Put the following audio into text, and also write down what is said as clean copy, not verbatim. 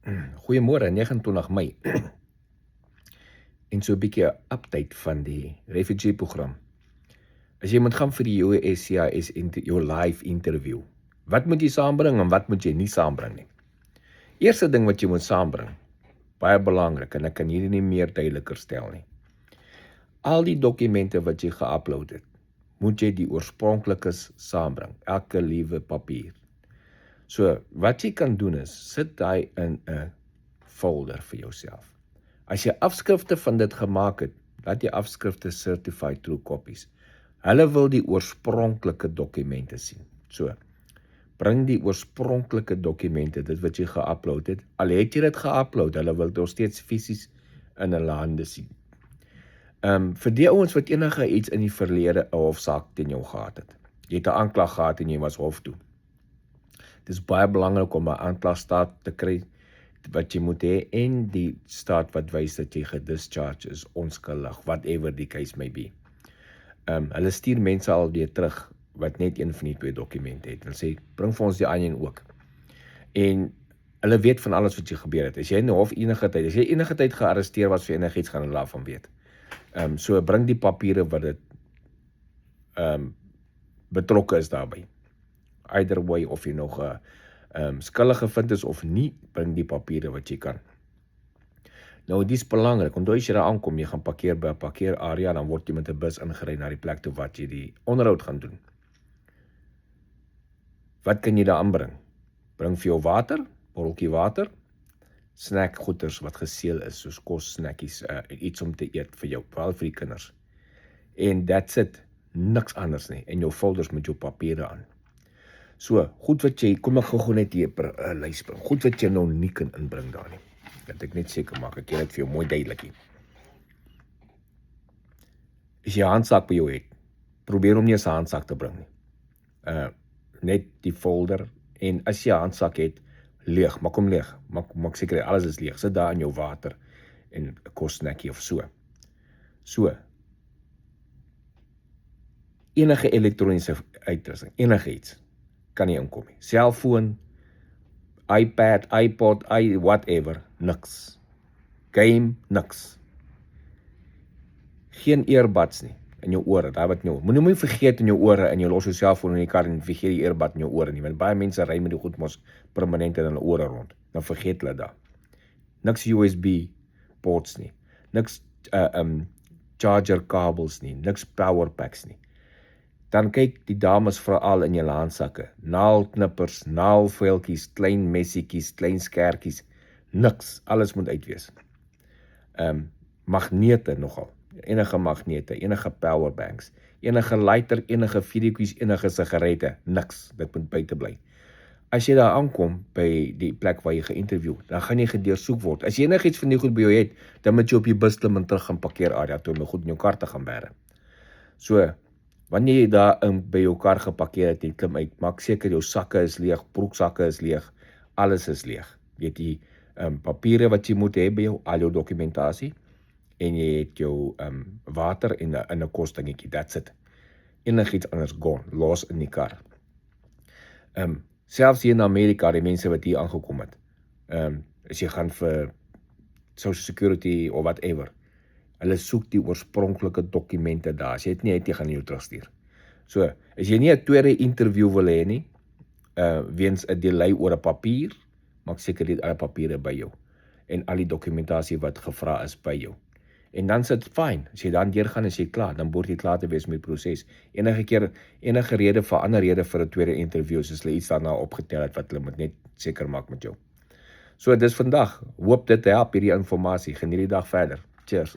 Goeiemôre, 29 Mei. En so 'n bietjie 'n update van die refugee program. As jy moet gaan vir die USCIS jou live interview, wat moet jy saambring en wat moet jy nie saambring nie? Eerste ding wat jy moet saambring, baie belangrik en ek kan hierdie nie meer duideliker stel nie. Al die dokumente wat jy geupload het, moet jy die oorspronklikes saambring, elke liewe papier. So, wat jy kan doen is, sit daai in 'n folder vir jouself. As jy afskrifte van dit gemaak het, laat jy afskrifte certified true copies. Hulle wil die oorspronklike dokumente sien. So, bring die oorspronklike dokumente, dit wat jy geupload het. Al het jy dit geupload, hulle wil dit nog steeds fisies in hulle hande sien. Vir die ouens wat enige iets in die verlede 'n hofsaak teen jou gehad het. Jy het 'n aanklag gehad en jy was hof toe. Dit is baie belangrik om 'n aanklagstaat te kry wat jy moet hê en die staat wat wys dat jy gedischarge is, onskuldig, whatever die case may be. Hulle stuur mense alweer terug wat net een van die twee dokumente het. Hulle sê, bring vir ons die ander ook. En hulle weet van alles wat jy gebeur het. As jy in die hof enige tyd gearresteer was vir enigiets, gaan hulle daarvan weet. So bring die papiere wat dit betrokke is daarbey. Either way, of jy nog skuldig gevind is of nie, bring die papiere wat jy kan. Nou, dit is belangrik, want as jy daar aankom, jy gaan parkeer by 'n parkeerarea, dan word jy met 'n bus ingery na die plek toe wat jy die onderhoud gaan doen. Wat kan jy daar aanbring? Bring vir jou water, botteltjie water, snackgoeders wat geseël is, soos kos, snackies, iets om te eet vir jou, veral vir die kinders. En that's it, niks anders nie, en jou folders met jou papiere aan. So, goed wat jy, kom ek gou net hier per lys bring, goed wat jy nou nie kan inbring daar nie. Dat ek net seker maak, ek het vir jou mooi duidelik hier. As jy 'n handsak by jou het, probeer om nie 'n handsak te bring nie. Net die folder, en as jy 'n handsak het, leeg, maak hom leeg, maak seker alles is leeg, sit daar in jou water, en 'n kosnekkie of so. So, enige elektroniese uitrusting, enige iets, kan nie inkom nie. Selfoon, iPad, iPod, whatever, niks. Game, niks. Geen earbuds nie, in jou ore, daai wat nou, moenie vergeet in jou ore, en jy los jou selfoon in die kar, en vergeet die earbud in jou ore nie, want baie mense ry met die goed mos permanent in hulle ore rond, dan vergeet hulle daar. Niks USB ports nie, niks charger kabels nie, niks power packs nie. Dan kyk die dames veral in julle handsakke, naalknippers, naalveeltjies, klein messietjies, klein skertjies, niks, alles moet uit wees. Magnete nogal, enige magnete, enige powerbanks, enige lighter, enige videoetjies, enige sigarette, niks, dit moet buite bly. As jy daar aankom by die plek waar jy geïnterview, dan gaan jy gedeursoek word. As jy enigiets van die goed by jou het, dan moet jy op die bus klim en terug gaan parkeerarea toe om goed in jou kar te gaan bære. So, wanneer jy daar by jou kar geparkeer het, jy klim uit, maak seker jou sakke is leeg, broeksakke is leeg, alles is leeg. Jy het die papiere wat jy moet hê by jou, al jou dokumentasie, en jy het jou water en 'n kosdingetjie, that's it. Enigiets anders gone, los in die kar. Selfs hier in Amerika, die mense wat hier aangekom het, as jy gaan vir Social Security of whatever, hulle soek die oorspronklike dokumente daar. As jy het nie, jy gaan jou terugstuur. So, as jy nie 'n tweede interview wil hê nie, weens 'n delay oor 'n papier, maak seker die alle papiere by jou. En al die dokumentasie wat gevra is by jou. En dan sit fyn. As jy dan deurgaan, is jy klaar. Dan behoort jy klaar te wees met die proses. Enige rede vir ander rede vir 'n tweede interview, as hulle iets daarna opgetel het wat hulle moet net seker maak met jou. So, dis vandag. Hoop dit help hierdie inligting. Geniet die dag verder. Cheers.